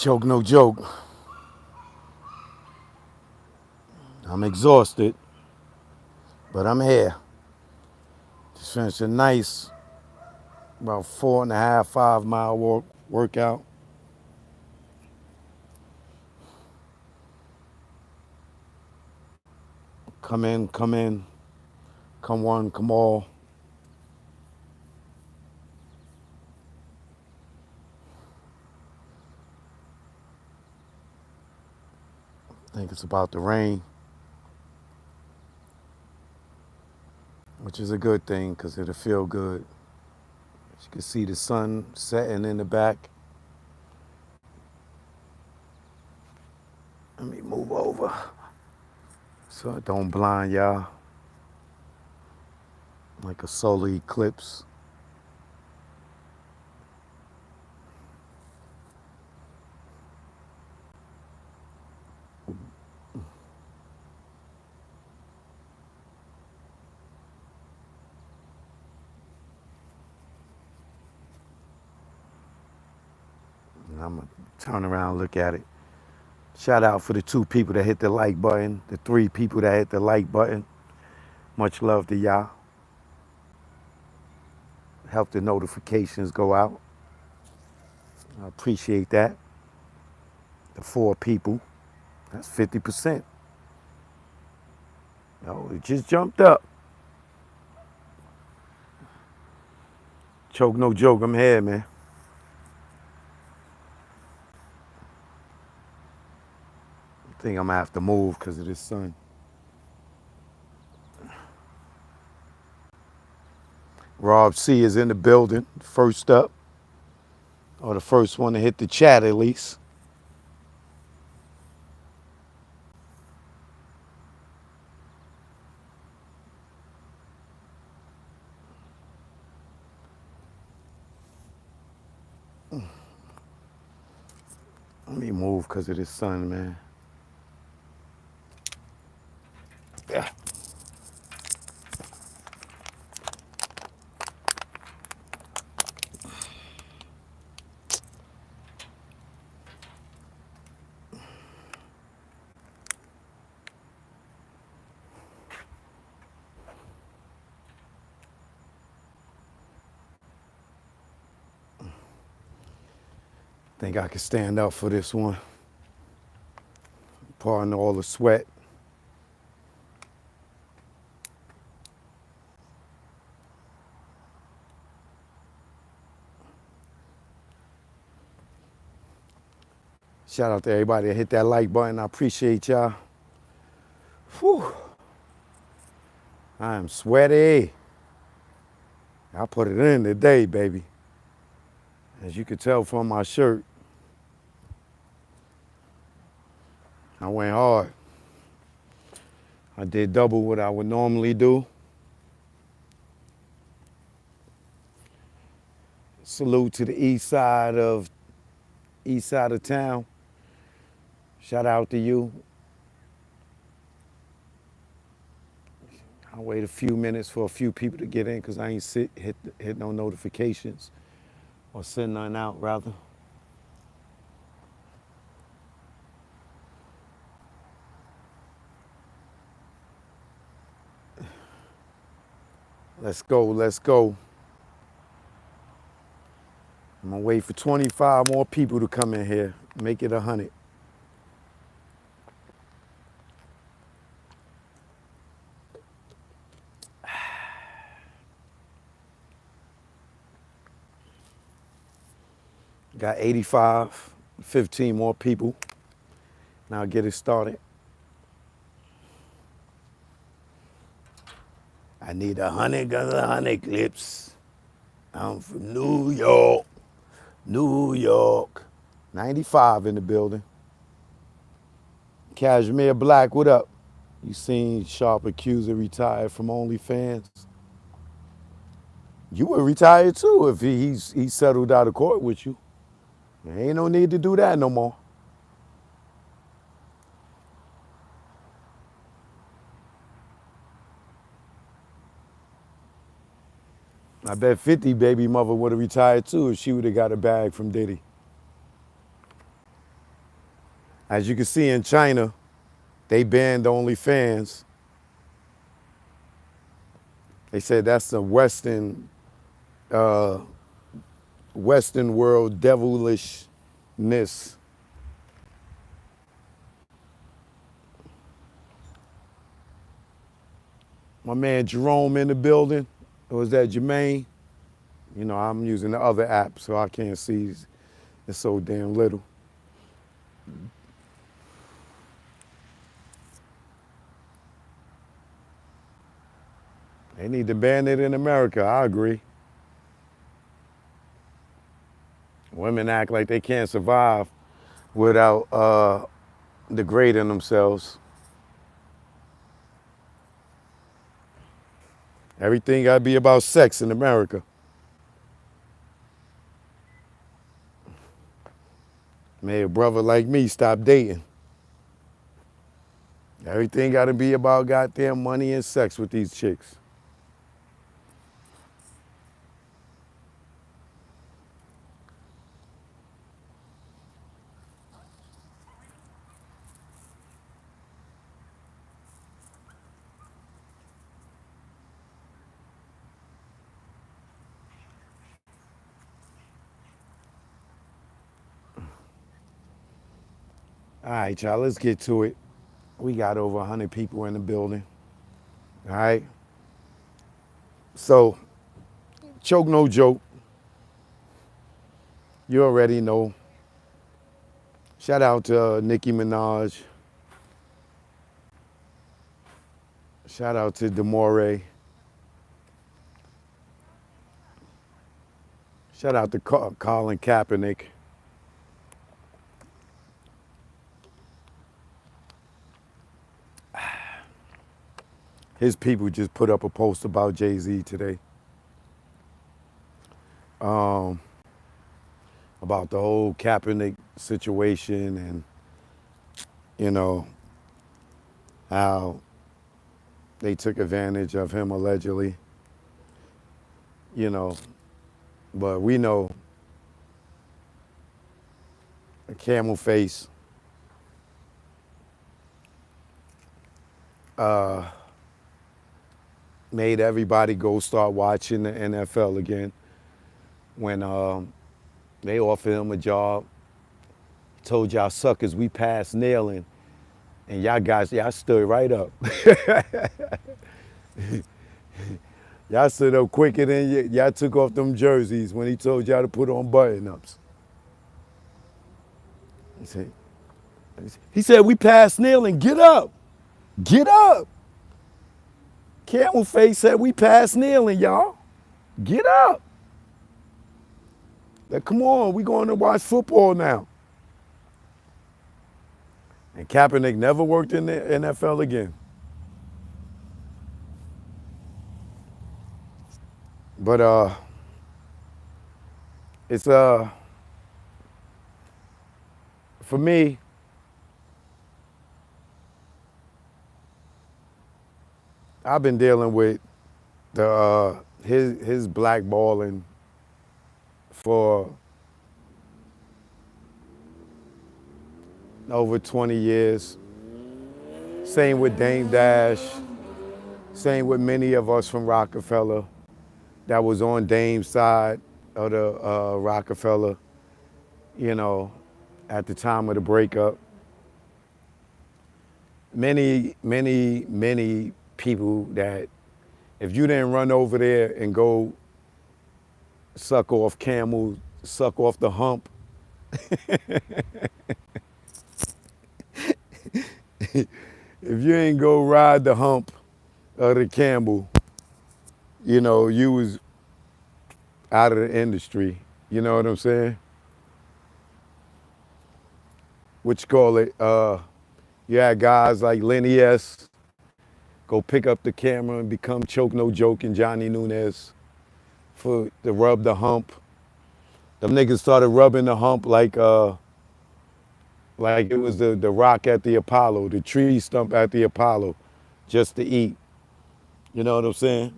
Choke, no joke. I'm exhausted, but I'm here. Just finished a nice, about 4.5, 5 mile workout. Come in, come one, come all. I think it's about to rain, which is a good thing because it'll feel good. You can see the sun setting in the back. Let me move over so it don't blind y'all like a solar eclipse. And I'm gonna turn around and look at it. Shout out for the 2 people that hit the like button, the 3 people that hit the like button. Much love to y'all. Help the notifications go out. I appreciate that. The 4 people, that's 50%. Oh, it just jumped up. Choke, no joke, I'm here, man. I think I'm gonna have to move because of this sun. Rob C is in the building, first up, or the first one to hit the chat at least. Let me move because of this sun, man. Yeah. Think I can stand up for this one. Pardon all the sweat. Shout out to everybody that hit that like button. I appreciate y'all. Whew. I am sweaty. I put it in today, baby. As you can tell from my shirt, I went hard. I did double what I would normally do. Salute to the east side of town. Shout out to you. I'll wait a few minutes for a few people to get in because I ain't hit no notifications or send none out rather. Let's go, let's go. I'm gonna wait for 25 more people to come in here. Make it 100. Got 85, 15 more people. Now get it started. I need 100 because 100 clips. I'm from New York, New York. 95 in the building. Cashmere Black, what up? You seen Sharp Accuser retired from OnlyFans? You would retire too if he settled out of court with you. There ain't no need to do that no more. I bet 50 baby mother would have retired too if she would have got a bag from Diddy. As you can see in China, they banned OnlyFans. They said that's the uh, Western world devilishness. My man Jerome in the building. Or was that Jermaine? You know, I'm using the other app, so I can't see. It's so damn little. They need to ban it in America. I agree. Women act like they can't survive without degrading themselves. Everything got to be about sex in America. May a brother like me stop dating. Everything got to be about goddamn money and sex with these chicks. All right, y'all, let's get to it. We got over 100 people in the building. All right. So, choke no joke. You already know. Shout out to Nicki Minaj. Shout out to Demore. Shout out to Colin Kaepernick. His people just put up a post about Jay-Z today. About the whole Kaepernick situation and, you know, how they took advantage of him allegedly. You know, but we know Camel Face made everybody go start watching the NFL again when they offered him a job. Told y'all suckers we passed nailing, and y'all guys, y'all stood right up. Y'all stood up quicker than y'all took off them jerseys when he told y'all to put on button-ups. He said, we passed nailing, get up, get up. Camel Face said, we passed kneeling, y'all. Get up. Like, come on, we going to watch football now. And Kaepernick never worked in the NFL again. But it's for me, I've been dealing with the his blackballing for over 20 years. Same with Dame Dash. Same with many of us from Rockefeller that was on Dame's side of the Rockefeller, you know, at the time of the breakup. Many people that if you didn't run over there and go suck off Camel, suck off the hump, if you ain't go ride the hump of the Camel, you know, you was out of the industry. You know what I'm saying? What you call it? You had guys like Lenny S. go pick up the camera and become Choke No Joke and Johnny Nunez to rub the hump. Them niggas started rubbing the hump like it was the rock at the Apollo, the tree stump at the Apollo, just to eat. You know what I'm saying?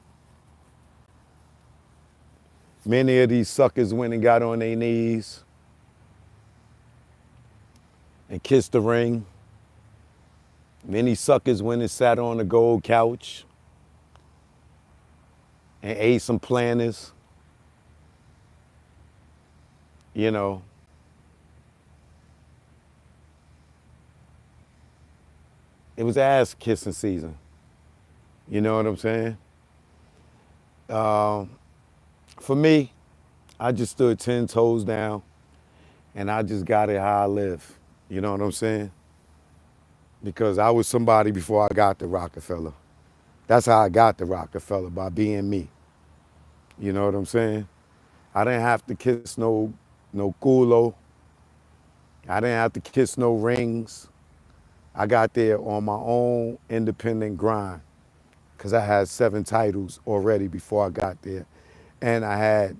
Many of these suckers went and got on their knees and kissed the ring. Many suckers went and sat on the gold couch and ate some planters. You know, it was ass kissing season. You know what I'm saying? Um, for me, I just stood 10 toes down and I just got it how I live. You know what I'm saying? Because I was somebody before I got to Rockefeller. That's how I got to Rockefeller, by being me. You know what I'm saying? I didn't have to kiss no culo. I didn't have to kiss no rings. I got there on my own independent grind because I had 7 titles already before I got there. And I had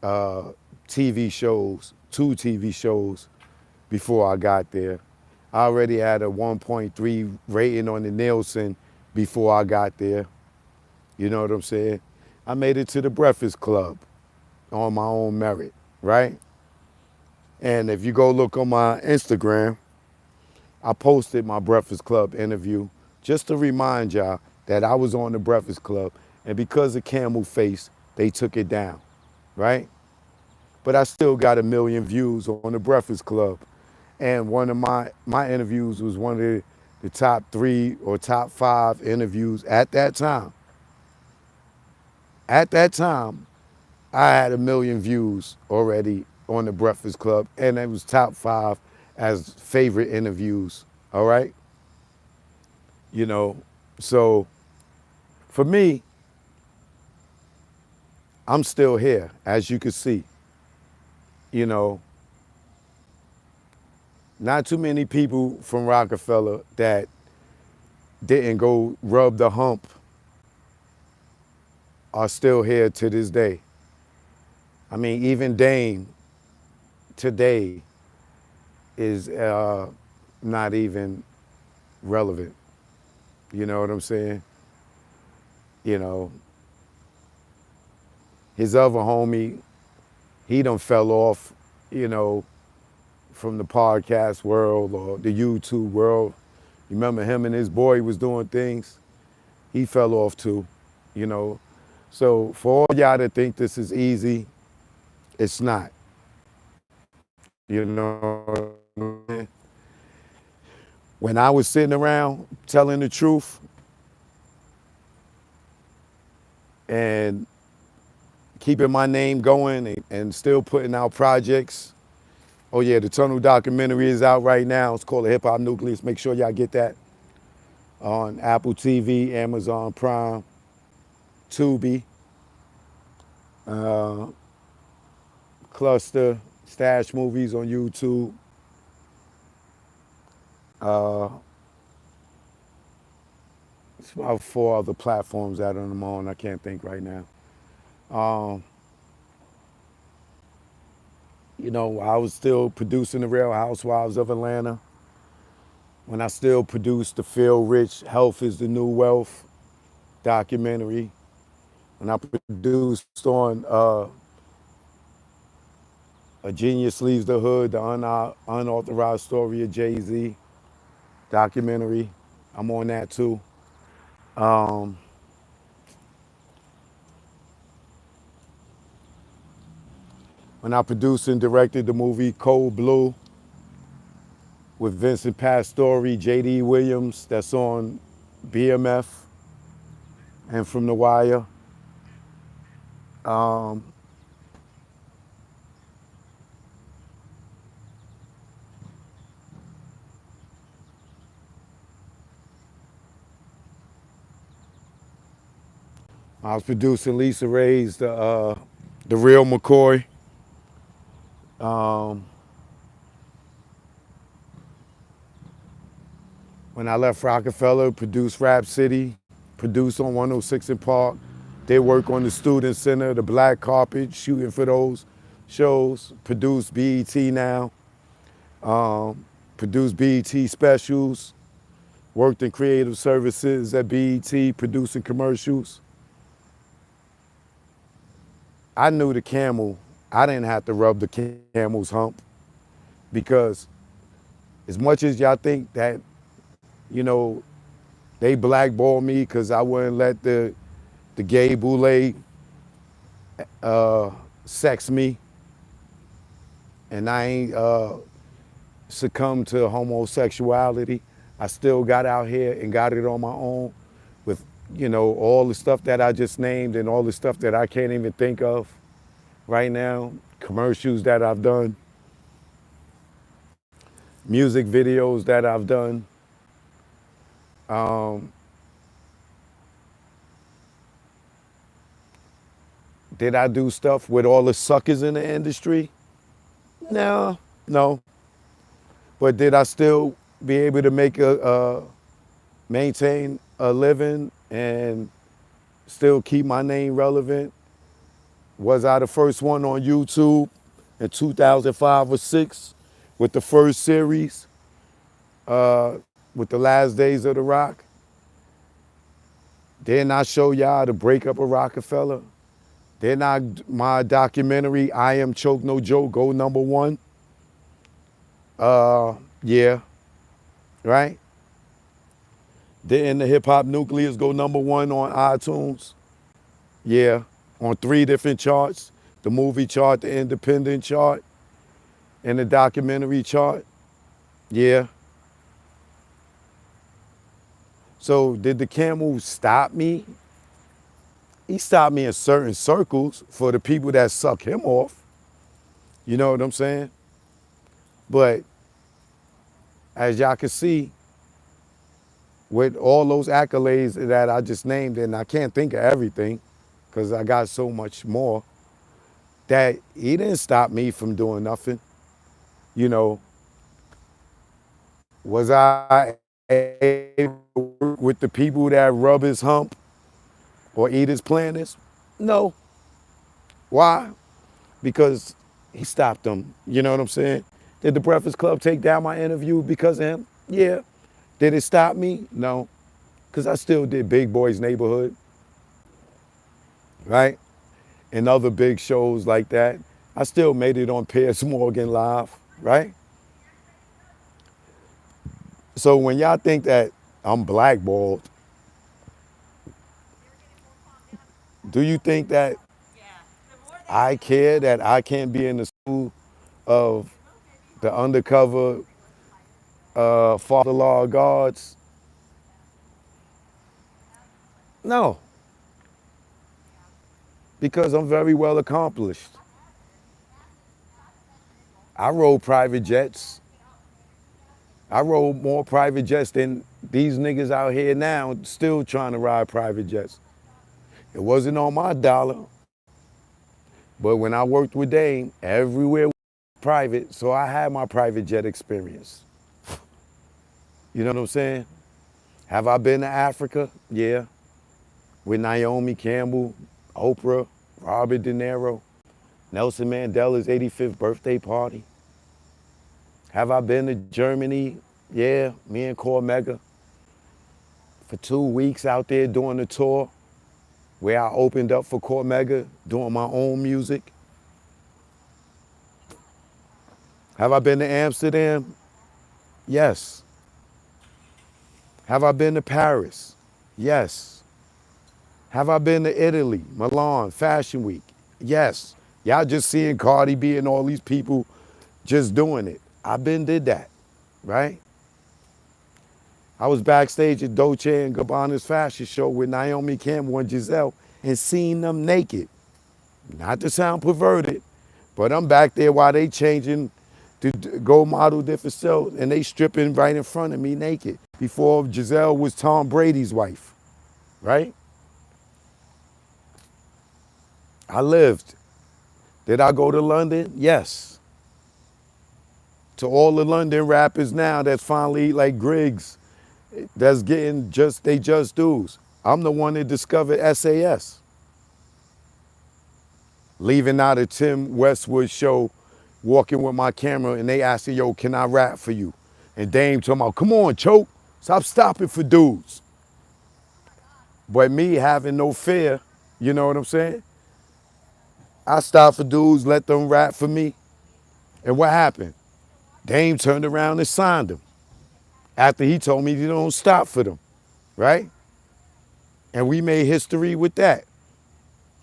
uh, TV shows, 2 TV shows before I got there. I already had a 1.3 rating on the Nielsen before I got there. You know what I'm saying? I made it to the Breakfast Club on my own merit, right? And if you go look on my Instagram, I posted my Breakfast Club interview just to remind y'all that I was on the Breakfast Club. And because of Camel Face, they took it down, right? But I still got 1 million views on the Breakfast Club. And one of my interviews was one of the top 3 or top 5 interviews at that time. At that time, I had 1 million views already on the Breakfast Club, and it was top 5 as favorite interviews. All right, you know. So for me, I'm still here, as you can see. You know, not too many people from Rockefeller that didn't go rub the hump are still here to this day. I mean, even Dame today is not even relevant. You know what I'm saying? You know, his other homie, he done fell off, you know, from the podcast world or the YouTube world. You remember him and his boy was doing things? He fell off too, you know. So for all y'all that think this is easy, it's not. You know, when I was sitting around telling the truth and keeping my name going and still putting out projects. Oh yeah, the Tunnel documentary is out right now. It's called The Hip Hop Nucleus. Make sure y'all get that on Apple TV, Amazon Prime, Tubi, uh, Cluster, Stash Movies on YouTube. Uh, it's about 4 other platforms that I'm on. I can't think right now. Um, you know, I was still producing The Real Housewives of Atlanta. When I still produced the Feel Rich, Health is the New Wealth documentary. When I produced on A Genius Leaves the Hood, the unauthorized story of Jay-Z documentary. I'm on that too. Um, when I produced and directed the movie Cold Blue with Vincent Pastore, J.D. Williams, that's on BMF and From the Wire. Um, I was producing Lisa Ray's The Real McCoy. Um, when I left Rockefeller, produced Rap City, produced on 106 in Park. They work on the Student Center, the Black Carpet, shooting for those shows. Produced BET now. Produced BET specials. Worked in creative services at BET, producing commercials. I knew the camel. I didn't have to rub the camel's hump because As much as y'all think that, you know, they blackball me because I wouldn't let the gay boule sex me, and I ain't succumbed to homosexuality. I still got out here and got it on my own with, all the stuff that I just named and all the stuff that I can't even think of right now, commercials that I've done, music videos that I've done. Um, did I do stuff with all the suckers in the industry? No, no. But did I still be able to maintain a living and still keep my name relevant? Was I the first one on YouTube in 2005 or 6 with the first series, uh, with the last days of the Rock? Didn't I show y'all the breakup of Rockefeller? Didn't my documentary, I Am Choke No Joke, go #1? Uh, yeah, right? Didn't the Hip Hop Nucleus go #1 on iTunes? Yeah, on 3 different charts, the movie chart, the independent chart, and the documentary chart. Yeah. So did the Camel stop me? He stopped me in certain circles for the people that suck him off. You know what I'm saying? But as y'all can see, with all those accolades that I just named, and I can't think of everything because I got so much more, that he didn't stop me from doing nothing. You know, was I able to work with the people that rub his hump or eat his planets? No. Why? Because he stopped them. You know what I'm saying? Did the Breakfast Club take down my interview because of him? Yeah. Did it stop me? No. Because I still did Big Boy's Neighborhood, right? And other big shows like that. I still made it on Piers Morgan Live, right? So when y'all think that I'm blackballed, do you think that I care that I can't be in the school of the undercover father-law guards? No, because I'm very well accomplished. I rode private jets. I rode more private jets than these niggas out here now still trying to ride private jets. It wasn't on my dollar, but when I worked with Dame, everywhere was private, so I had my private jet experience. You know what I'm saying? Have I been to Africa? Yeah. With Naomi Campbell, Oprah, Robert De Niro, Nelson Mandela's 85th birthday party. Have I been to Germany? Yeah, me and Cormega for 2 weeks out there doing the tour where I opened up for Cormega doing my own music. Have I been to Amsterdam? Yes. Have I been to Paris? Yes. Have I been to Italy, Milan, Fashion Week? Yes. Y'all just seeing Cardi B and all these people just doing it. I been did that, right? I was backstage at Dolce and Gabbana's fashion show with Naomi Campbell and Giselle and seen them naked. Not to sound perverted, but I'm back there while they changing to go model different cells and they stripping right in front of me naked before Giselle was Tom Brady's wife, right? I lived. Did I go to London? Yes. To all the London rappers now that's finally like Griggs, that's getting they just dues. I'm the one that discovered SAS. Leaving out a Tim Westwood show, walking with my camera, and they asking, yo, can I rap for you? And Dame talking about, come on, Choke, stop stopping for dudes. But me having no fear, you know what I'm saying? I stopped for dudes, let them rap for me. And what happened? Dame turned around and signed them. after he told me he don't stop for them, right? And we made history with that.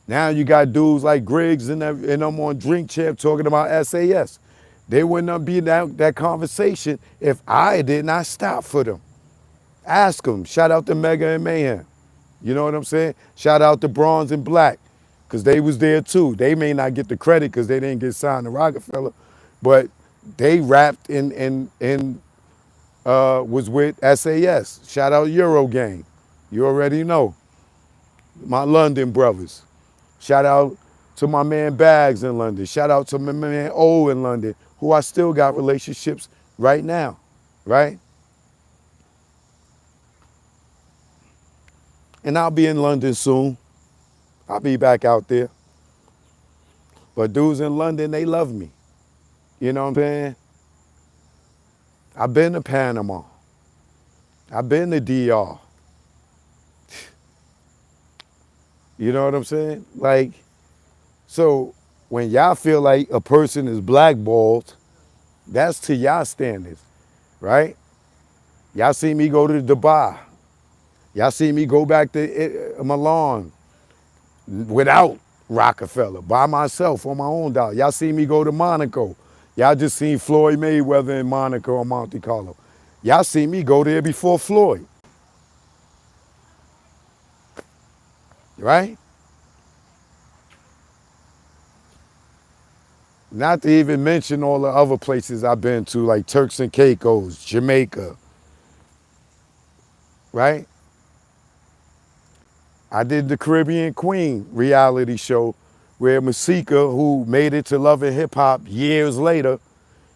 Now you got dudes like Griggs and I'm on Drink Champ talking about SAS. They would not be that conversation if I did not stop for them. Ask them. Shout out to Mega and Mayhem. You know what I'm saying? Shout out to Bronze and Black, because they was there too. They may not get the credit because they didn't get signed to Rockefeller, but they rapped and was with SAS. Shout out Euro Gang. You already know. My London brothers. Shout out to my man Bags in London. Shout out to my man O in London, who I still got relationships right now, right? And I'll be in London soon. I'll be back out there. But dudes in London, they love me. You know what I'm saying? I've been to Panama. I've been to DR. You know what I'm saying? Like, so when y'all feel like a person is blackballed, that's to y'all standards, right? Y'all see me go to Dubai. Y'all see me go back to Milan without Rockefeller, by myself, on my own dollar. Y'all see me go to Monaco. Y'all just seen Floyd Mayweather in Monaco or Monte Carlo. Y'all see me go there before Floyd, right? Not to even mention all the other places I've been to, like Turks and Caicos, Jamaica, right? I did the Caribbean Queen reality show where Masika, who made it to Love and Hip Hop years later,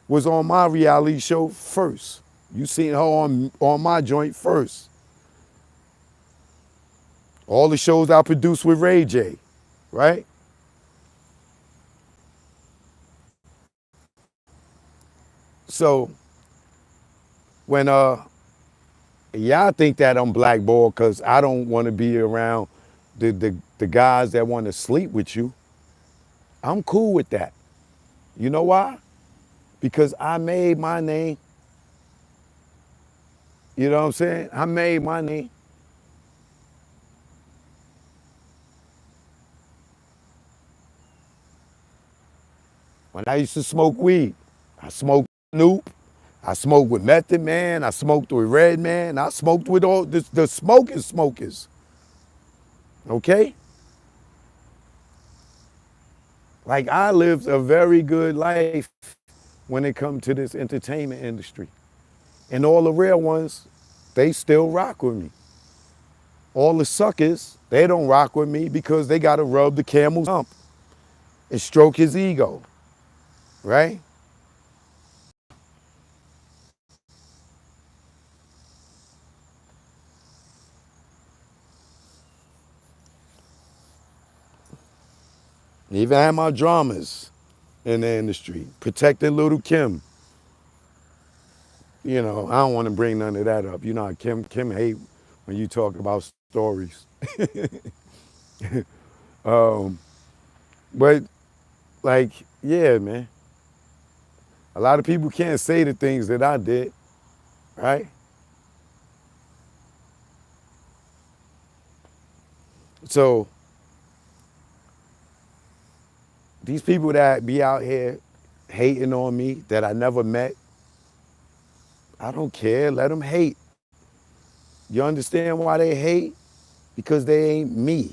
was on my reality show first. You seen her on my joint first. All the shows I produced with Ray J, right? So when y'all think that I'm blackballed because I don't want to be around the guys that want to sleep with you, I'm cool with that. You know why? Because I made my name. You know what I'm saying? I made my name. When I used to smoke weed, I smoked Snoop. I smoked with Method Man. I smoked with Red Man. I smoked with all the smokers. Okay? Like, I lived a very good life when it comes to this entertainment industry. And all the real ones, they still rock with me. All the suckers, they don't rock with me because they got to rub the camel's hump and stroke his ego, right? Even had my dramas in the industry, protecting Little Kim. You know, I don't want to bring none of that up. You know how Kim hate when you talk about stories. But like, yeah, man. A lot of people can't say the things that I did, right? So these people that be out here hating on me that I never met, I don't care. Let them hate. You understand why they hate? Because they ain't me.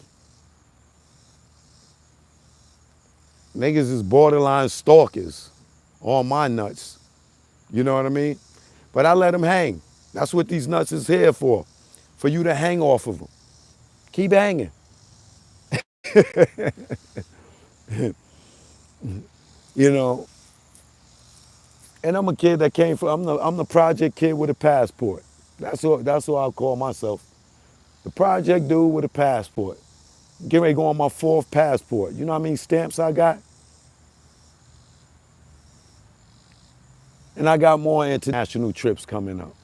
Niggas is borderline stalkers on my nuts. You know what I mean? But I let them hang. That's what these nuts is here for you to hang off of them. Keep hanging. You know, and I'm a kid that came from, I'm the project kid with a passport. That's what I call myself. The project dude with a passport. Get ready to go on my fourth passport. You know how many stamps I got? And I got more international trips coming up.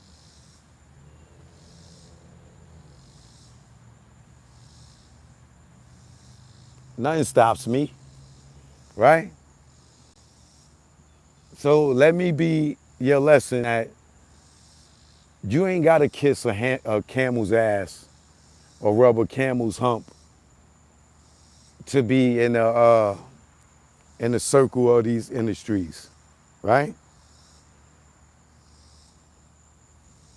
Nothing stops me, right? So let me be your lesson that You ain't got to kiss a camel's ass or rub a camel's hump to be in the circle of these industries, right?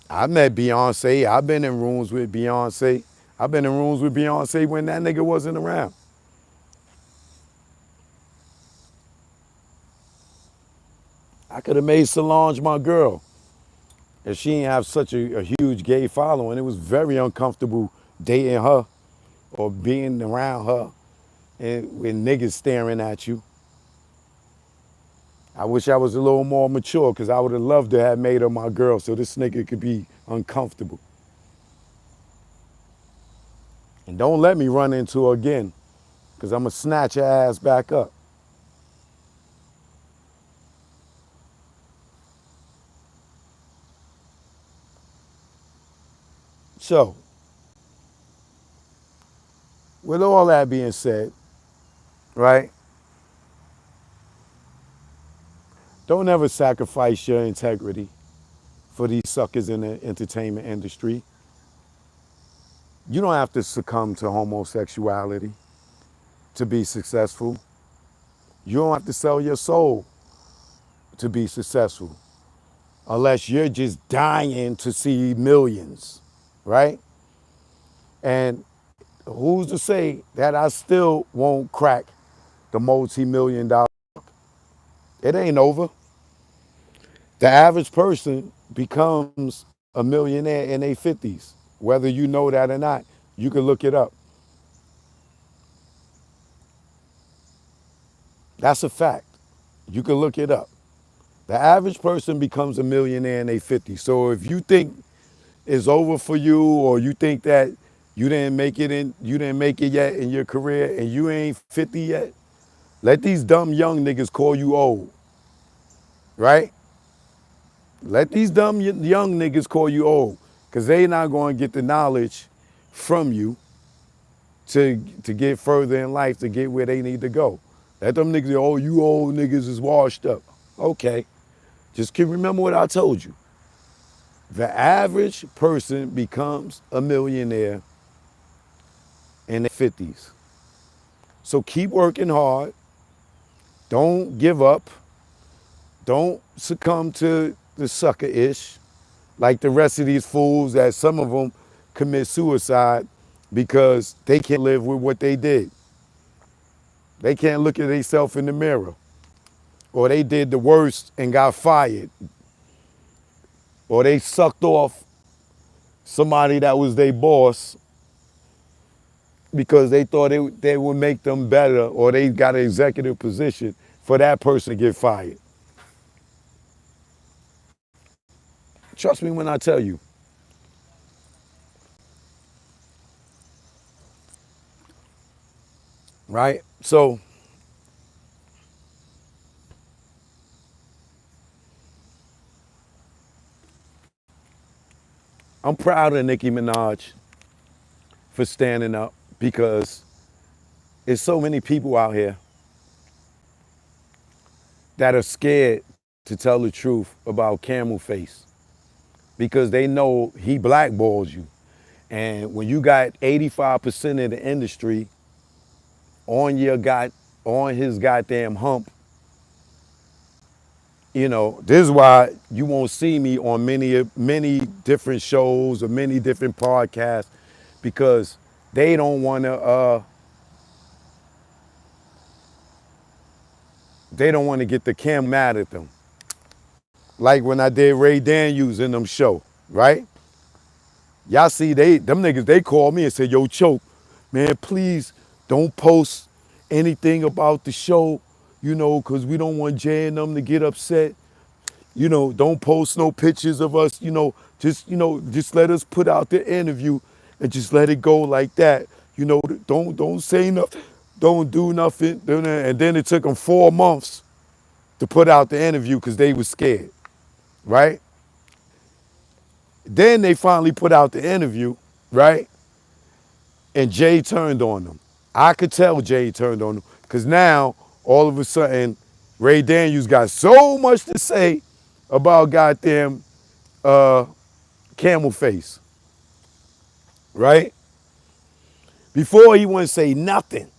I met Beyonce. I've been in rooms with Beyonce. I've been in rooms with Beyonce when that nigga wasn't around. I could have made Solange my girl if she didn't have such a huge gay following. It was very uncomfortable dating her or being around her and with niggas staring at you. I wish I was a little more mature because I would have loved to have made her my girl so this nigga could be uncomfortable. And don't let me run into her again because I'm going to snatch her ass back up. So, with all that being said, right, don't ever sacrifice your integrity for these suckers in the entertainment industry. You don't have to succumb to homosexuality to be successful. You don't have to sell your soul to be successful unless you're just dying to see millions, right? And who's to say that I still won't crack the multi-million-dollar? It ain't over. The average person becomes a millionaire in their 50s, whether you know that or not. You can look it up. That's a fact. You can look it up. The average person becomes a millionaire in their 50s. So if you think it's over for you or you think that you didn't make it yet in your career and you ain't 50 yet, let these dumb young niggas call you old, right? Let these dumb young niggas call you old because they not going to get the knowledge from you to get further in life, to get where they need to go. Let them niggas say, oh, you old niggas is washed up. Okay, just keep remember what I told you. The average person becomes a millionaire in their 50s. So keep working hard. Don't give up. Don't succumb to the sucker-ish like the rest of these fools that some of them commit suicide because they can't live with what they did. They can't look at themselves in the mirror. Or they did the worst and got fired. Or they sucked off somebody that was their boss because they thought they would make them better, or they got an executive position for that person to get fired. Trust me when I tell you. Right? So I'm proud of Nicki Minaj for standing up because there's so many people out here that are scared to tell the truth about Camel Face because they know he blackballs you. And when you got 85% of the industry on his goddamn hump, you know, this is why you won't see me on many different shows or many different podcasts because they don't want to get the Cam mad at them. Like when I did Ray Daniels in them show, right? Y'all see them niggas, they called me and said, yo, Choke, man, please don't post anything about the show, you know, because we don't want Jay and them to get upset. You know, don't post no pictures of us, just let us put out the interview and just let it go like that. You know, don't say nothing, don't do nothing. And then it took them 4 months to put out the interview because they were scared, right? Then they finally put out the interview, right? And Jay turned on them. I could tell Jay turned on them because now all of a sudden Ray Daniels got so much to say about goddamn Camel face, right? Before he wouldn't say nothing.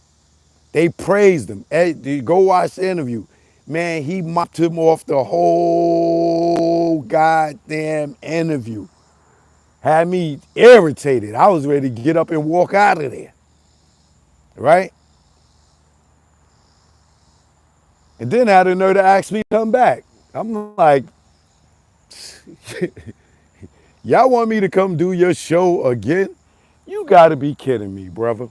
They praised him. Hey, you go watch the interview. Man, he mopped him off the whole goddamn interview. Had me irritated. I was ready to get up and walk out of there, right? And then had the nerve to ask me to come back. I'm like, y'all want me to come do your show again? You gotta be kidding me, brother.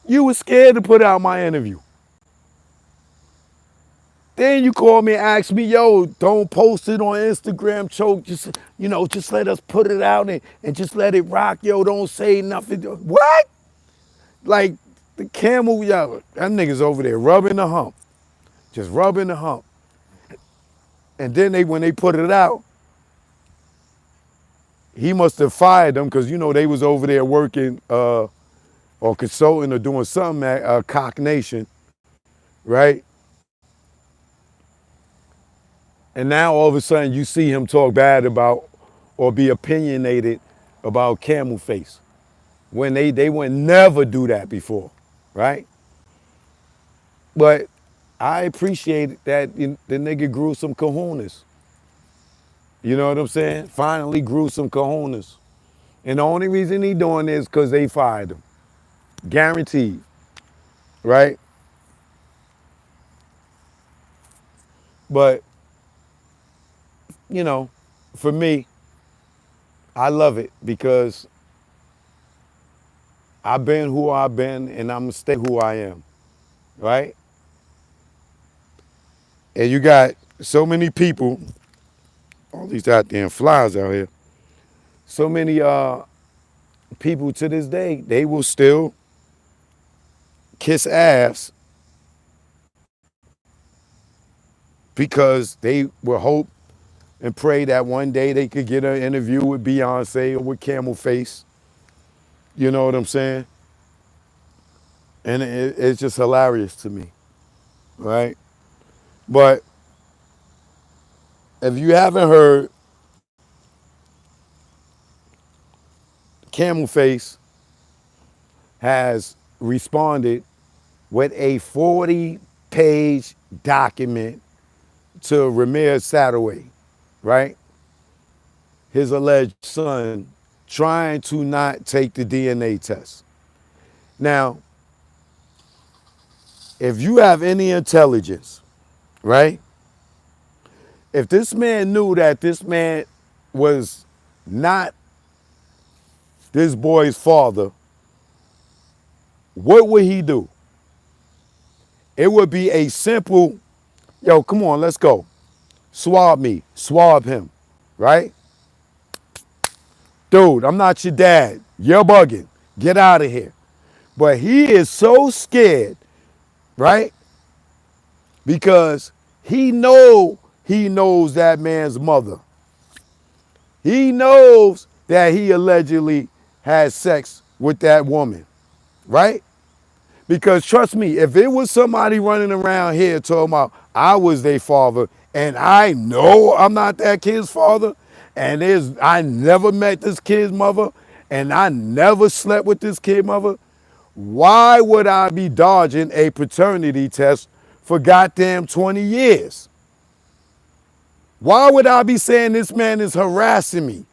You was scared to put out my interview. Then you call me and ask me, yo, don't post it on Instagram, choke. Just let us put it out and just let it rock. Yo, don't say nothing. What? Like the camel, yo, that nigga's over there rubbing the hump. Just rubbing the hump. And then when they put it out, he must have fired them because, they was over there working or consulting or doing something at Cock Nation, right? And now all of a sudden you see him talk bad about or be opinionated about Camel Face when they would never do that before, right? But I appreciate that the nigga grew some cojones. You know what I'm saying? Finally grew some cojones. And the only reason he doing this because they fired him. Guaranteed, right? But, for me, I love it because I've been who I've been and I'm gonna stay who I am, right? And you got so many people, all these goddamn flies out here, so many people to this day, they will still kiss ass because they will hope and pray that one day they could get an interview with Beyonce or with Camel Face. You know what I'm saying? And it's just hilarious to me, right? But if you haven't heard, Camel Face has responded with a 40-page document to Ramir Sadaway, right? His alleged son trying to not take the DNA test. Now, if you have any intelligence, right? If this man knew that this man was not this boy's father, what would he do? It would be a simple, yo, come on, let's go. Swab me, swab him, right? Dude, I'm not your dad. You're bugging. Get out of here. But he is so scared, right? Because he knows that man's mother. He knows that he allegedly had sex with that woman, right? Because trust me, if it was somebody running around here talking about I was their father and I know I'm not that kid's father and I never met this kid's mother and I never slept with this kid's mother, why would I be dodging a paternity test for goddamn 20 years? Why would I be saying this man is harassing me,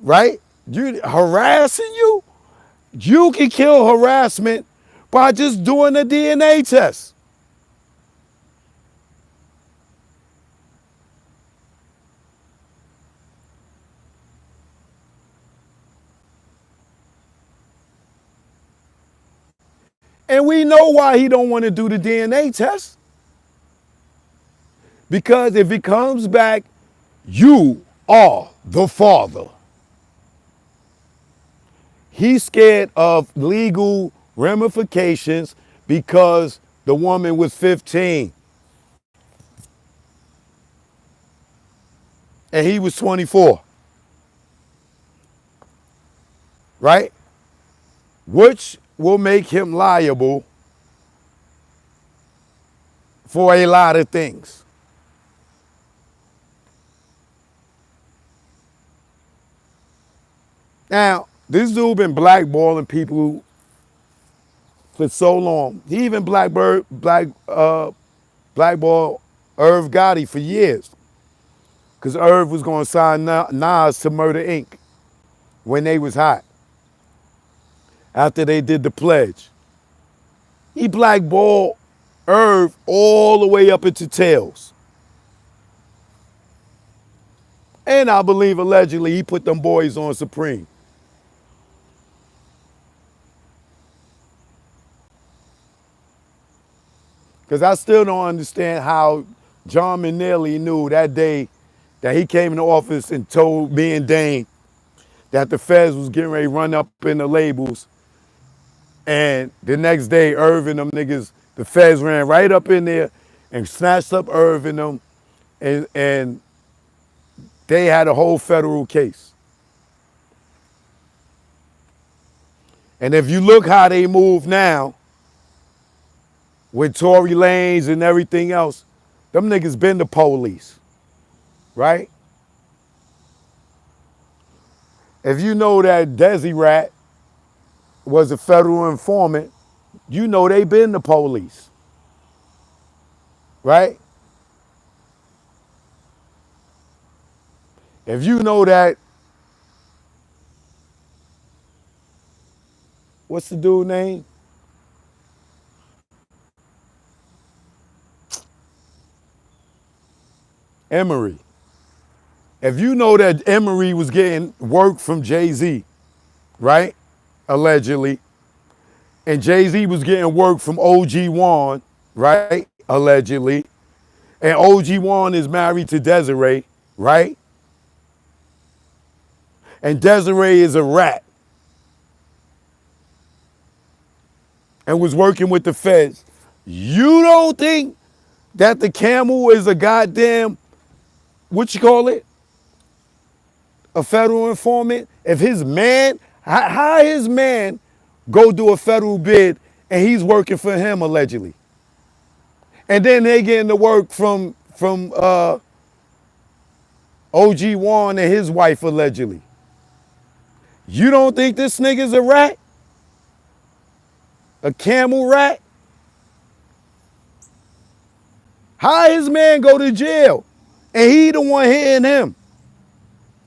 right? Harassing you? You can kill harassment by just doing a DNA test. And we know why he don't want to do the DNA test. Because if it comes back, you are the father. He's scared of legal ramifications because the woman was 15 and he was 24, right? Which will make him liable for a lot of things. Now, this dude been blackballing people for so long. He even blackball Irv Gotti for years. Because Irv was going to sign Nas to Murder Inc. when they was hot. After they did the pledge. He blackballed Irv all the way up into Tails. And I believe allegedly he put them boys on Supreme. Because I still don't understand how John McNeely knew that day that he came into office and told me and Dane that the feds was getting ready to run up in the labels. And the next day, Irv and them niggas, the feds ran right up in there and snatched up Irv and them. And they had a whole federal case. And if you look how they move now, with Tory Lanez and everything else, them niggas been the police, right? If you know that Desi Rat was a federal informant, you know they been the police, right? If you know that, what's the dude name? Emery. If you know that Emery was getting work from Jay-Z, right? Allegedly. And Jay-Z was getting work from OG Wan, right? Allegedly. And OG Wan is married to Desiree, right? And Desiree is a rat. And was working with the feds. You don't think that the Camel is a goddamn, what you call it? A federal informant? If his man, how his man go do a federal bid and he's working for him allegedly? And then they getting the work from OG Wan and his wife allegedly. You don't think this nigga's a rat? A camel rat? How his man go to jail and he the one hitting him?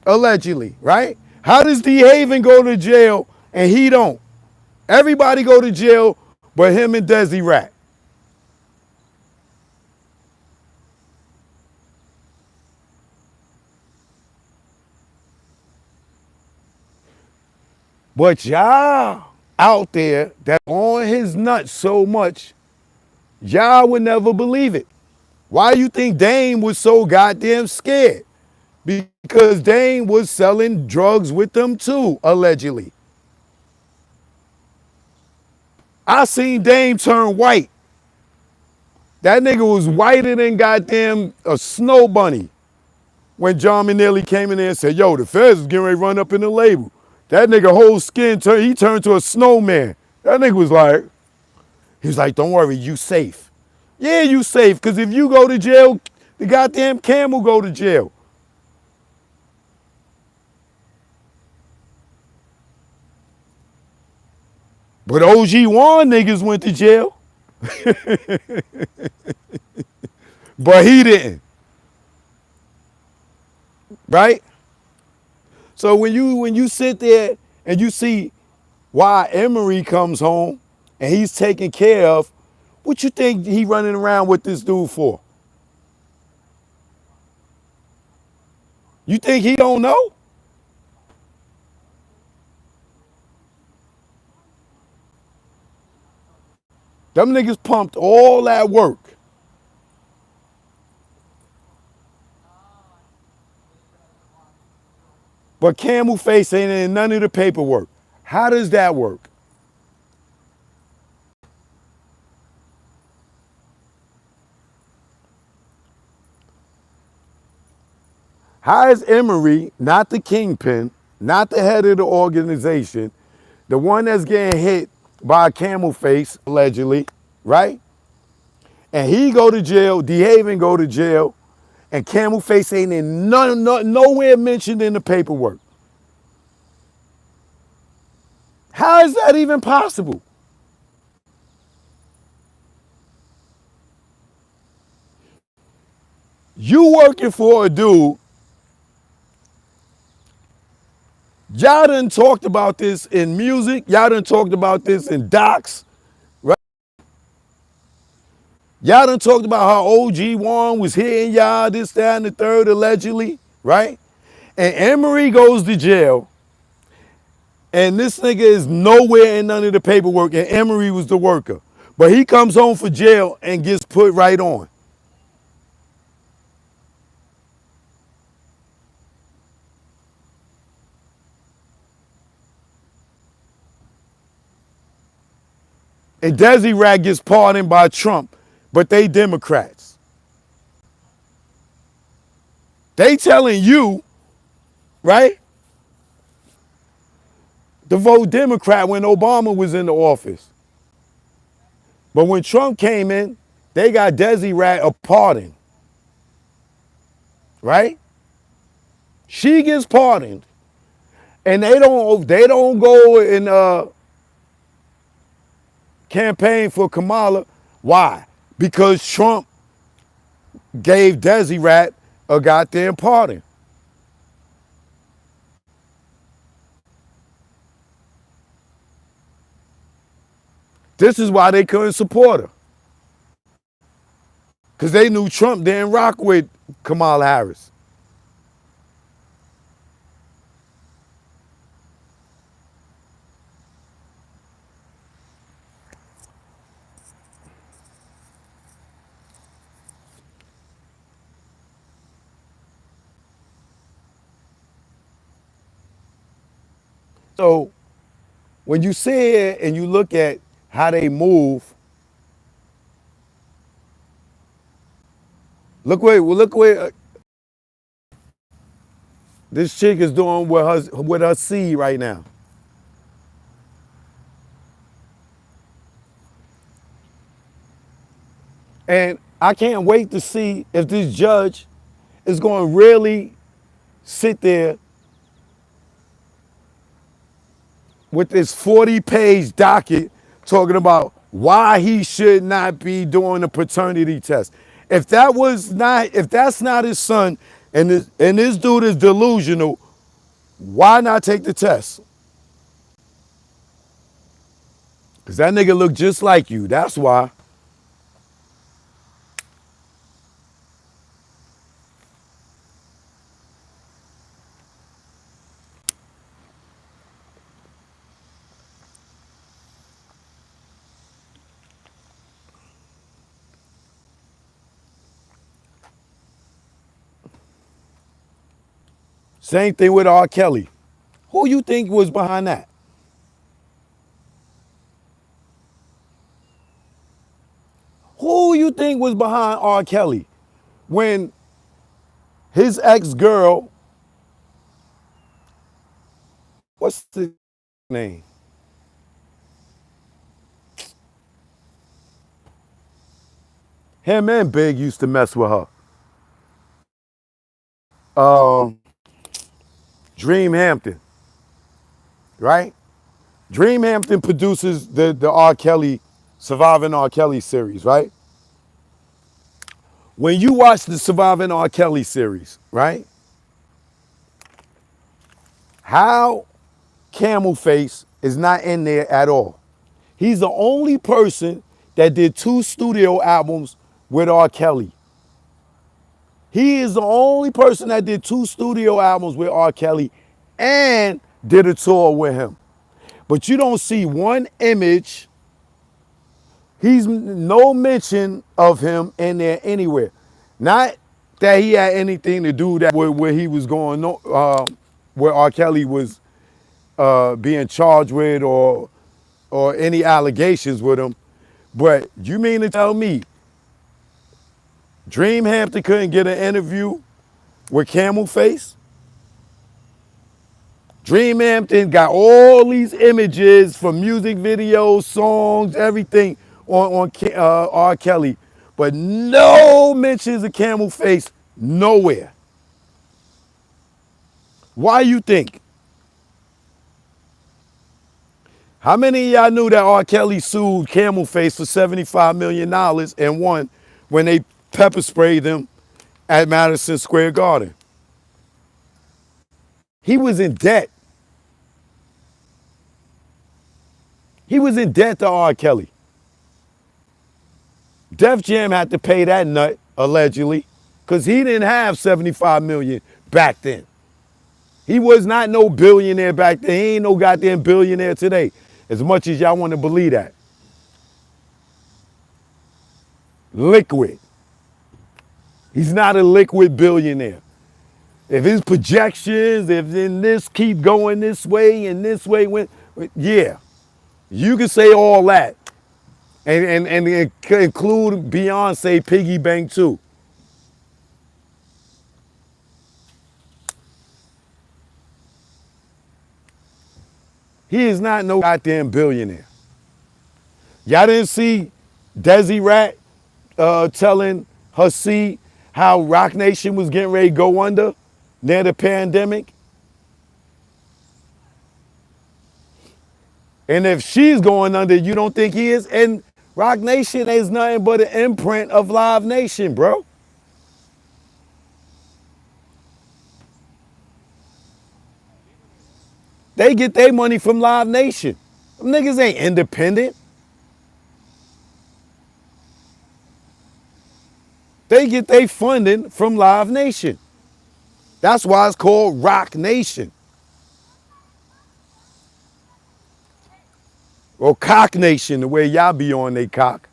Allegedly, right? How does D Haven go to jail and he don't? Everybody go to jail but him and Desi Rat. But y'all out there that on his nuts so much, y'all would never believe it. Why you think Dame was so goddamn scared? Because Dame was selling drugs with them too, allegedly. I seen Dame turn white. That nigga was whiter than goddamn a snow bunny when John McNeely came in there and said, yo, the feds is getting ready to run up in the label. That nigga whole skin, he turned to a snowman. That nigga was like, don't worry, you safe. Yeah, you safe, because if you go to jail, the goddamn Camel go to jail. But OG Wan niggas went to jail. But he didn't. Right? So when you sit there and you see why Emery comes home and he's taken care of, what you think he running around with this dude for? You think he don't know? Them niggas pumped all that work. But Camel Face ain't in none of the paperwork. How does that work? How is Emery, not the kingpin, not the head of the organization, the one that's getting hit by a Camel Face, allegedly, right? And he go to jail, DeHaven go to jail, and Camel Face ain't in nowhere mentioned in the paperwork. How is that even possible? You working for a dude, y'all done talked about this in music, y'all done talked about this in docs, right? Y'all done talked about how OG Juan was hitting y'all, this, that, and the third, allegedly, right? And Emery goes to jail, and this nigga is nowhere in none of the paperwork, and Emery was the worker. But he comes home for jail and gets put right on. And Desi Rat gets pardoned by Trump, but they Democrats. They telling you, right, to vote Democrat when Obama was in the office. But when Trump came in, they got Desi Rat a pardon, right? She gets pardoned, and they don't go and campaign for Kamala. Why? Because Trump gave Desi Rat a goddamn pardon. This is why they couldn't support her. Because they knew Trump didn't rock with Kamala Harris. So when you see it and you look at how they move, look what this chick is doing with her seed right now. And I can't wait to see if this judge is going to really sit there with this 40-page docket talking about why he should not be doing a paternity test. If that's not his son, and this dude is delusional, why not take the test? Because that nigga look just like you. That's why. Same thing with R. Kelly. Who you think was behind that? Who you think was behind R. Kelly when his ex-girl, what's the name? Him and Big used to mess with her. Dream Hampton, right? Dream Hampton produces the R. Kelly, Surviving R. Kelly series, right? When you watch the Surviving R. Kelly series, right? How Camel Face is not in there at all. He's the only person that did 2 studio albums with R. Kelly. He is the only person that did 2 studio albums with R. Kelly and did a tour with him. But you don't see one image. He's no mention of him in there anywhere. Not that he had anything to do that where he was going, where R. Kelly was being charged with or any allegations with him. But you mean to tell me Dream Hampton couldn't get an interview with Camel Face? Dream Hampton got all these images from music videos, songs, everything on R. Kelly, but no mentions of Camel Face nowhere. Why you think? How many of y'all knew that R. Kelly sued Camel Face for $75 million and won when they pepper sprayed them at Madison Square Garden? He was in debt. He was in debt to R. Kelly. Def Jam had to pay that nut, allegedly, because he didn't have $75 million back then. He was not no billionaire back then. He ain't no goddamn billionaire today, as much as y'all want to believe that. Liquid. He's not a liquid billionaire. If his projections, if then this keep going this way and this way, yeah, you can say all that. And include Beyonce piggy bank too. He is not no goddamn billionaire. Y'all didn't see Desi Rat telling her seed how Rock Nation was getting ready to go under near the pandemic? And if she's going under, you don't think he is? And Rock Nation is nothing but an imprint of Live Nation, bro. They get their money from Live Nation. Them niggas ain't independent. They get their funding from Live Nation. That's why it's called Rock Nation. Or Cock Nation, the way y'all be on they cock.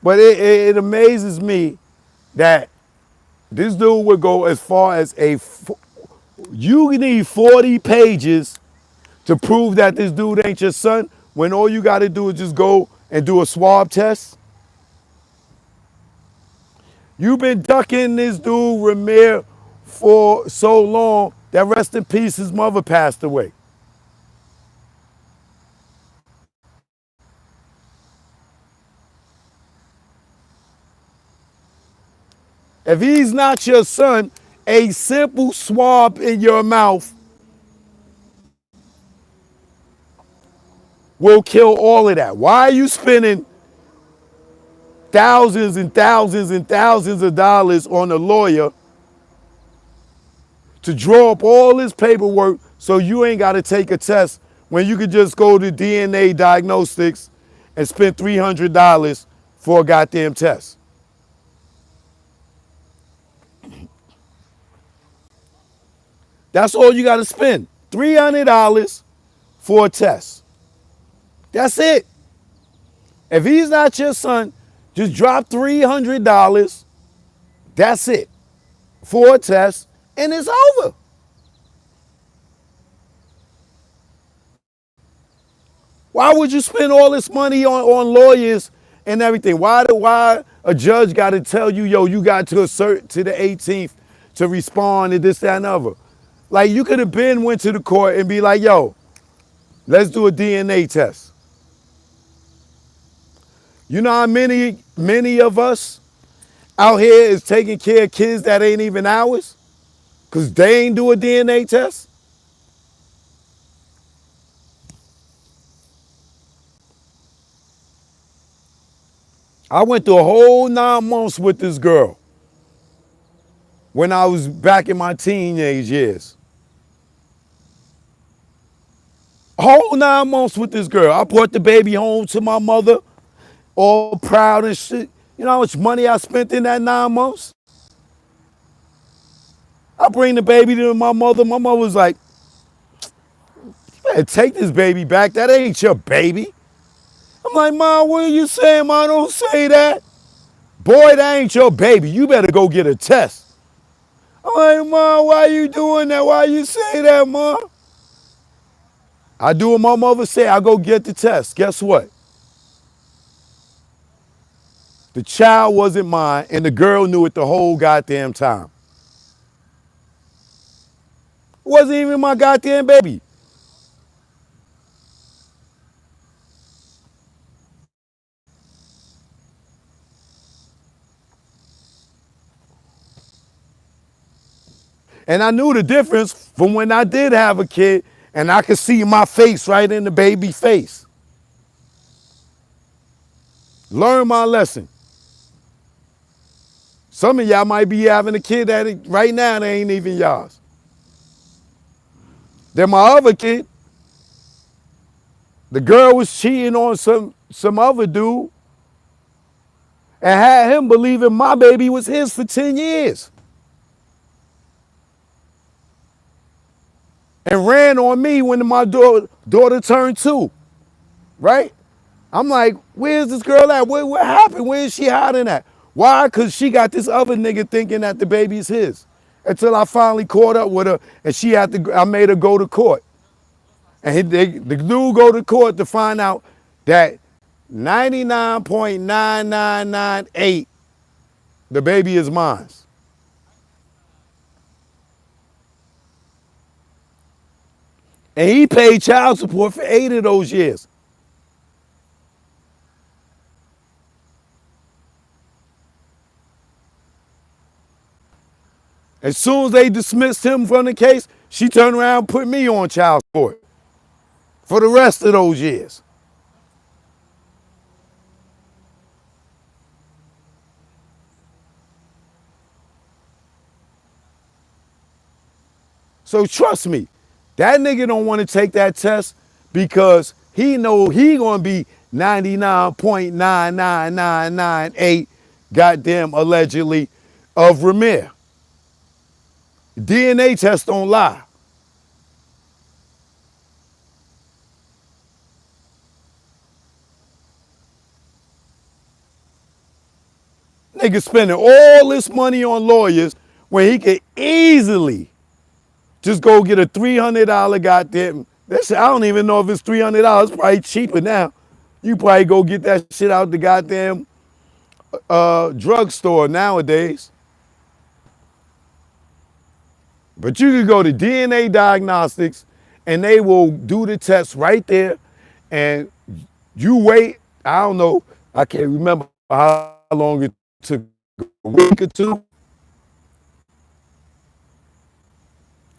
But it amazes me that this dude would go as far as you need 40 pages to prove that this dude ain't your son when all you got to do is just go and do a swab test. You've been ducking this dude, Ramir, for so long that rest in peace, his mother passed away. If he's not your son, a simple swab in your mouth will kill all of that. Why are you spending thousands and thousands and thousands of dollars on a lawyer to draw up all this paperwork so you ain't got to take a test when you could just go to DNA diagnostics and spend $300 for a goddamn test? That's all you got to spend. $300 for a test. That's it. If he's not your son, just drop $300. That's it. For a test, and it's over. Why would you spend all this money on lawyers and everything? Why a judge got to tell you, yo, you got to assert to the 18th to respond to this, that, and other? Like, you could have went to the court and be like, yo, let's do a DNA test. You know how many of us out here is taking care of kids that ain't even ours? Because they ain't do a DNA test? I went through a whole 9 months with this girl when I was back in my teenage years. A whole 9 months with this girl. I brought the baby home to my mother, all proud and shit. You know how much money I spent in that 9 months? I bring the baby to my mother. My mother was like, you better take this baby back. That ain't your baby. I'm like, Mom, what are you saying, Mom? Don't say that. Boy, that ain't your baby. You better go get a test. I'm like, Mom, why you doing that? Why you say that, Mom? I do what my mother say. I go get the test. Guess what? The child wasn't mine, and the girl knew it the whole goddamn time. It wasn't even my goddamn baby. And I knew the difference from when I did have a kid and I could see my face right in the baby face. Learn my lesson. Some of y'all might be having a kid that right now that ain't even y'all's. Then my other kid, the girl was cheating on some other dude and had him believing my baby was his for 10 years. And ran on me when my daughter turned 2, right? I'm like, where's this girl at? What happened? Where is she hiding at? Why? Because she got this other nigga thinking that the baby's his. Until I finally caught up with her and I made her go to court. And the dude go to court to find out that 99.9998 the baby is mine. And he paid child support for 8 of those years. As soon as they dismissed him from the case, she turned around and put me on child support for the rest of those years. So trust me, that nigga don't want to take that test because he know he gonna be 99.99998 goddamn allegedly of Ramir. DNA test don't lie. Nigga spending all this money on lawyers when he could easily just go get a $300 goddamn. That shit, I don't even know if it's $300. It's probably cheaper now. You probably go get that shit out the goddamn drugstore nowadays. But you can go to DNA Diagnostics and they will do the test right there. And you wait, I don't know, I can't remember how long it took, a week or 2.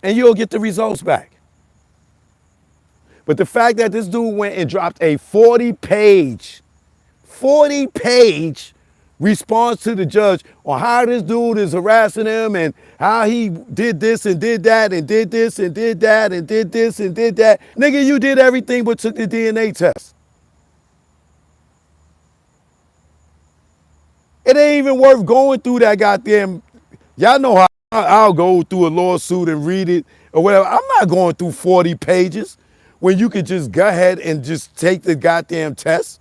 And you'll get the results back. But the fact that this dude went and dropped a 40-page response to the judge on how this dude is harassing him and how he did this and did that and did this and did that and did this and did that. Nigga, you did everything but took the DNA test. It ain't even worth going through that goddamn, y'all know how I'll go through a lawsuit and read it or whatever. I'm not going through 40 pages when you could just go ahead and just take the goddamn test.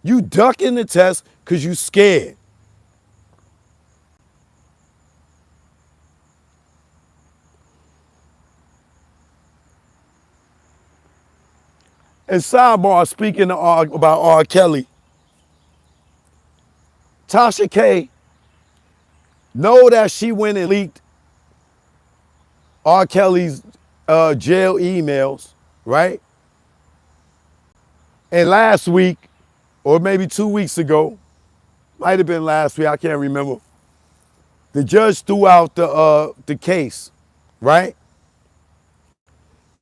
You ducking the test because you scared. And sidebar, speaking about R. Kelly, Tasha K, know that she went and leaked R. Kelly's jail emails, right? And last week, or maybe 2 weeks ago, might have been last week, I can't remember. The judge threw out the case, right?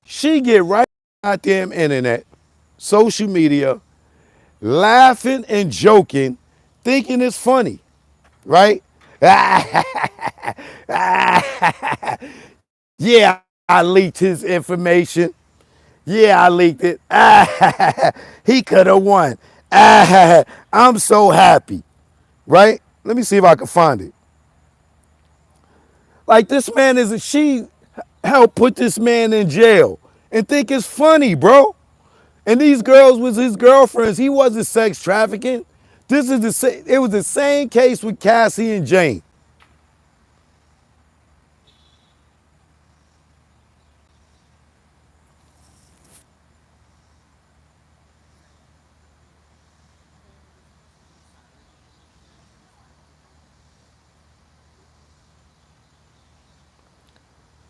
She get right on goddamn internet, social media, laughing and joking, thinking it's funny, right? Yeah, I leaked his information. Yeah, I leaked it. He could have won. I'm so happy, right? Let me see if I can find it. Like this man she helped put this man in jail and think it's funny, bro. And these girls was his girlfriends. He wasn't sex trafficking. It was the same case with Cassie and Jane.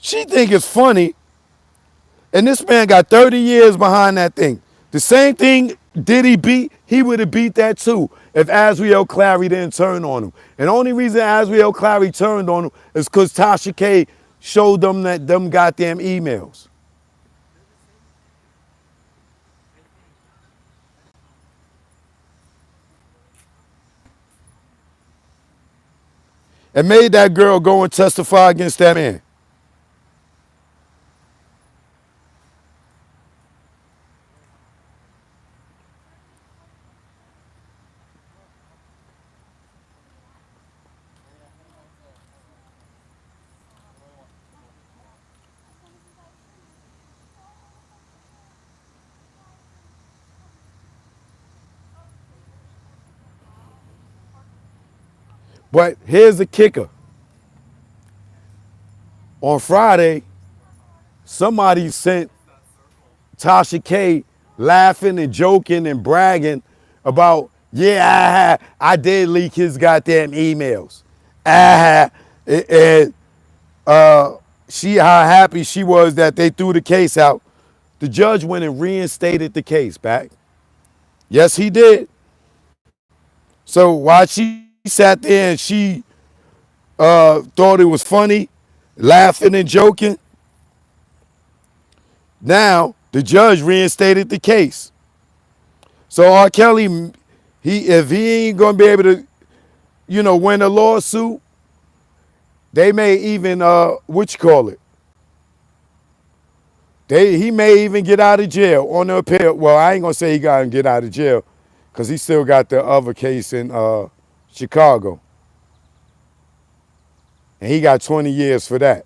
She think it's funny, and this man got 30 years behind that thing. The same thing Diddy beat, he would have beat that too if Azriel Clary didn't turn on him. And the only reason Azriel Clary turned on him is because Tasha K showed them them goddamn emails. And made that girl go and testify against that man. But here's the kicker. On Friday, somebody sent Tasha K laughing and joking and bragging about, yeah, I did leak his goddamn emails. And she how happy she was that they threw the case out. The judge went and reinstated the case back. Yes, he did. So while she sat there and she thought it was funny, laughing and joking, now the judge reinstated the case. So R. Kelly, if he ain't gonna be able to, win a lawsuit, they may even what you call it? He may even get out of jail on the appeal. Well, I ain't gonna say he got to get out of jail, because he still got the other case in Chicago, and he got 20 years for that.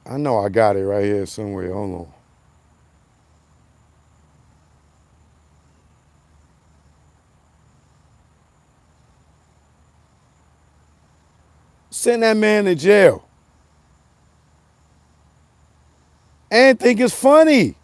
I know I got it right here somewhere. Hold on. Send that man to jail and think it's funny.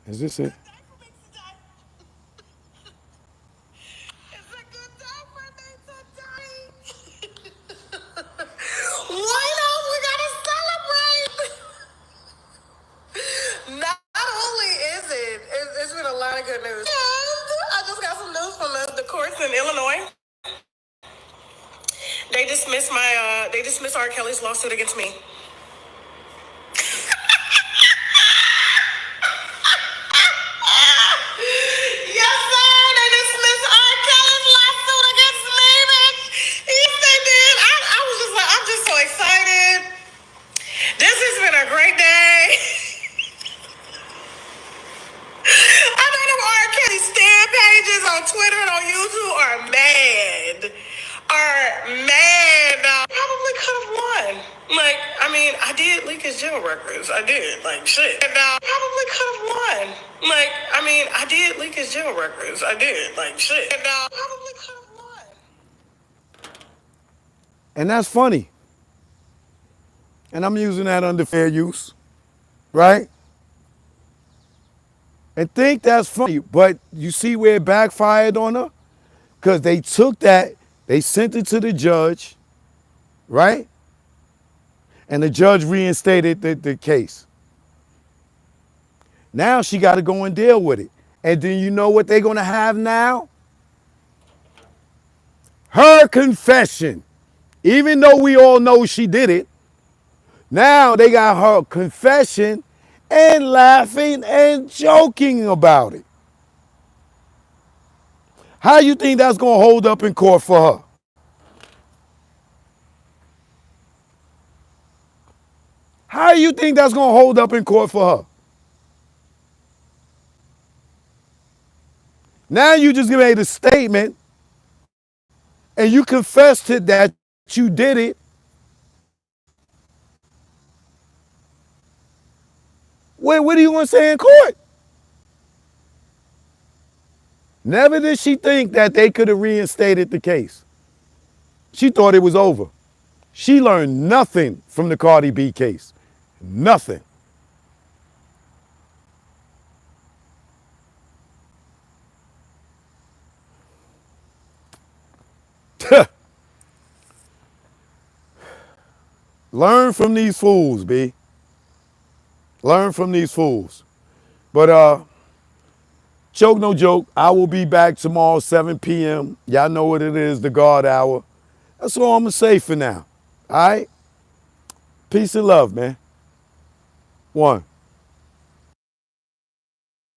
Is this it? Why not? We gotta celebrate. Not only is it's been a lot of good news. And I just got some news from the courts in Illinois. They dismissed R. Kelly's lawsuit against me. Yes, sir. They dismissed R. Kelly's lawsuit against me, bitch. Yes, they did. I was just like, I'm just so excited. This has been a great day. I know them R. Kelly stan pages on Twitter and on YouTube are mad. Probably could have won. Like, I mean, I did leak his jail records. I did. Like, shit. And probably could have won. Like, I mean, I did leak his jail records. I did. Like, shit. And probably could have won. And that's funny. And I'm using that under fair use, right? and think that's funny. But you see where it backfired on her? Because they took that, they sent it to the judge, right? And the judge reinstated the case. Now she got to go and deal with it. And then you know what they're going to have now? Her confession. Even though we all know she did it, now they got her confession and laughing and joking about it. How you think that's going to hold up in court for her? How you think that's going to hold up in court for her? Now you just made a statement and you confessed to that you did it. What are you going to say in court? Never did she think that they could have reinstated the case. She thought it was over. She learned nothing from the Cardi B case. Nothing. Learn from these fools, B. Learn from these fools. But joke no joke, I will be back tomorrow 7 p.m. Y'all know what it is, the guard hour. That's all I'm going to say for now. All right? Peace and love, man. One.